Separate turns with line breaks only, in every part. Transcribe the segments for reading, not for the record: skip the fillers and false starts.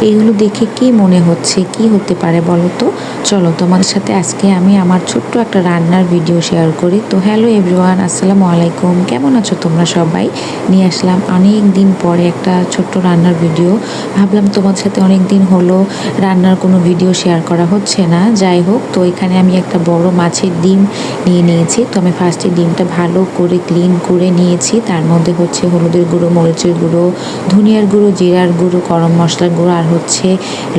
এগুলো দেখে কি মনে হচ্ছে, কি হতে পারে বলো তো? চলো তোমাদের সাথে আজকে আমি আমার ছোট্ট একটা রান্নার ভিডিও শেয়ার করি। তো হ্যালো এভরিওয়ান, আসসালামু আলাইকুম। কেমন আছো তোমরা সবাই? নিয়ে আসলাম অনেক দিন পরে একটা ছোট্ট রান্নার ভিডিও। ভাবলাম তোমাদের সাথে অনেক দিন হলো রান্নার কোনো ভিডিও শেয়ার করা হচ্ছে না। যাই হোক, তো এখানে আমি একটা বড় মাছের ডিম নিয়ে নিয়েছি। তো আমি ফার্স্টে ডিমটা ভালো করে ক্লিন করে নিয়েছি। তার মধ্যে হচ্ছে হলুদের গুঁড়ো, মরিচের গুঁড়ো, ধনিয়ার গুঁড়ো, জিরার গুঁড়ো, গরম মশলার গুঁড়ো, আর হচ্ছে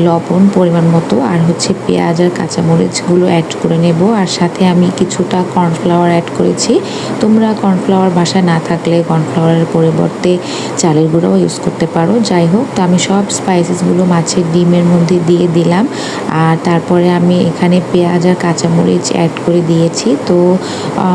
লবণ পরিমাণ মতো, আর হচ্ছে পেঁয়াজ আর কাঁচামরিচগুলো অ্যাড করে নেব। আর সাথে আমি কিছুটা কর্নফ্লাওয়ার অ্যাড করেছি। তোমরা কর্নফ্লাওয়ার বাসায় না থাকলে কর্নফ্লাওয়ারের পরিবর্তে চালের গুঁড়োও ইউজ করতে পারো। যাই হোক, তো আমি সব স্পাইসেসগুলো মাছের ডিমের মধ্যে দিয়ে দিলাম। আর তারপরে আমি এখানে পেঁয়াজ আর কাঁচামরিচ অ্যাড করে দিয়েছি। তো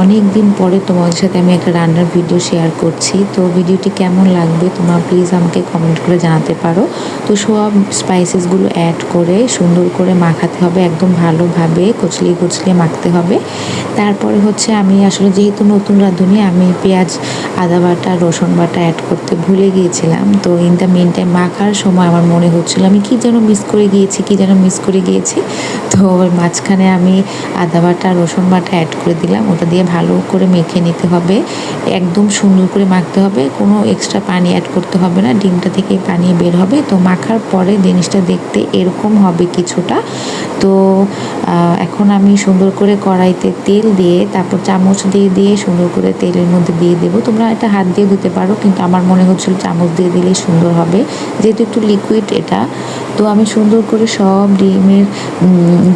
অনেক দিন পরে তোমাদের সাথে আমি একটা রান্নার ভিডিও শেয়ার করছি। তো ভিডিওটি কেমন লাগবে তোমরা প্লিজ আমাকে কমেন্ট করে জানাতে পারো। তো সব স্পাইসেসগুলো অ্যাড করে সুন্দর করে মাখাতে হবে, একদম ভালোভাবে কুচলিয়ে কুচলিয়ে মাখতে হবে। তারপরে হচ্ছে আমি আসলে যেহেতু নতুন রাঁধুনি, আমি পেঁয়াজ, আদা বাটা, রসুন বাটা অ্যাড করতে ভুলে গিয়েছিলাম। তো ইন দ্য মেন টাইম মাখার সময় আমার মনে হচ্ছিল আমি কী যেন মিস করে গিয়েছি। তো মাঝখানে আমি আদা বাটা, রসুন বাটা অ্যাড করে দিলাম। ওটা দিয়ে ভালো করে মেখে নিতে হবে, একদম সুন্দর করে মাখতে হবে, কোনো এক্সট্রা পানি অ্যাড করতে হবে না, ডিমটা থেকে পানি বের হবে। তো মাখার পরে জিনিসটা দেখতে এরকম হবে কিছুটা। তো এখন আমি সুন্দর করে কড়াইতে তেল দিয়ে তারপর চামচ দিয়ে সুন্দর করে তেলের মধ্যে দিয়ে দেবো। তোমরা এটা হাত দিয়ে দিতে পারো, কিন্তু আমার মনে হচ্ছিল চামচ দিয়ে দিলেই সুন্দর হবে, যেহেতু একটু লিকুইড এটা। তো আমি সুন্দর করে সব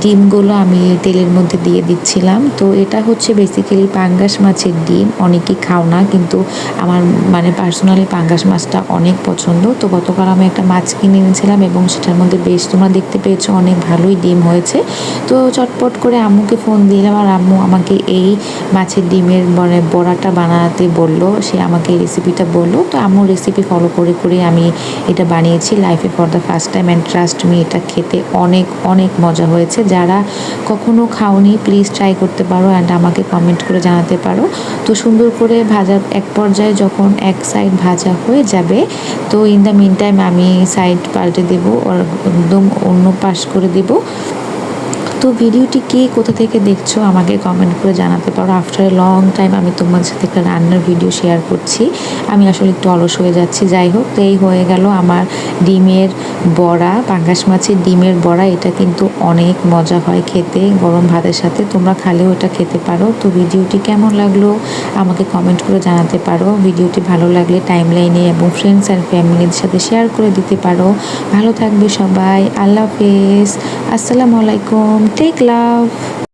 ডিমগুলো আমি তেলের মধ্যে দিয়ে দিচ্ছিলাম। তো এটা হচ্ছে বেসিক্যালি পাঙ্গাস মাছের ডিম। অনেকেই খাও না, কিন্তু আমার মানে পার্সোনালি পাঙ্গাস মাছটা অনেক পছন্দ। তো গতকাল আমি একটা মাছ কিনে এনেছিলাম এবং সেটার মধ্যে বেশ তোমরা দেখতে পেয়েছো অনেক ভালোই ডিম হয়েছে। তো চটপট করে আম্মুকে ফোন দিলাম, আর আম্মু আমাকে এই মাছের ডিমের মানে বড়াটা বানাতে বললো, সে আমাকে রেসিপিটা বললো। তো আম্মুর রেসিপি ফলো করে আমি এটা বানিয়েছি লাইফে for the first time, and trust me, এটা খেতে অনেক অনেক মজা হয়েছে। যারা কখনো খাওনি প্লিজ ট্রাই করতে পারো অ্যান্ড আমাকে কমেন্ট করে জানাতে পারো। তো সুন্দর করে ভাজা এক পর্যায়ে যখন এক সাইড ভাজা হয়ে যাবে, তো ইন দ্য মিন টাইম আমি সাইড পাল্টে দেবো, আর একদম অন্য পাশ করে দেবো। তো ভিডিওটি কে কোথা থেকে দেখছো আমাকে কমেন্ট করে জানাতে পারো। আফটার এ লং টাইম আমি তোমার সাথে একটা রান্নার ভিডিও শেয়ার করছি। আমি আসলে একটু অলস হয়ে যাচ্ছি। যাই হোক, তো এই হয়ে গেল আমার ডিমের বড়া, পাঙ্গাস মাছের ডিমের বড়া। এটা কিন্তু অনেক মজা হয় খেতে গরম ভাতের সাথে, তোমরা খালেও এটা খেতে পারো। তো ভিডিওটি কেমন লাগলো আমাকে কমেন্ট করে জানাতে পারো। ভিডিওটি ভালো লাগলে টাইমলাইনে এবং ফ্রেন্ডস অ্যান্ড ফ্যামিলির সাথে শেয়ার করে দিতে পারো। ভালো থাকবে সবাই, আল্লাহ হাফেজ, আসসালামু আলাইকুম, টেক লাভ।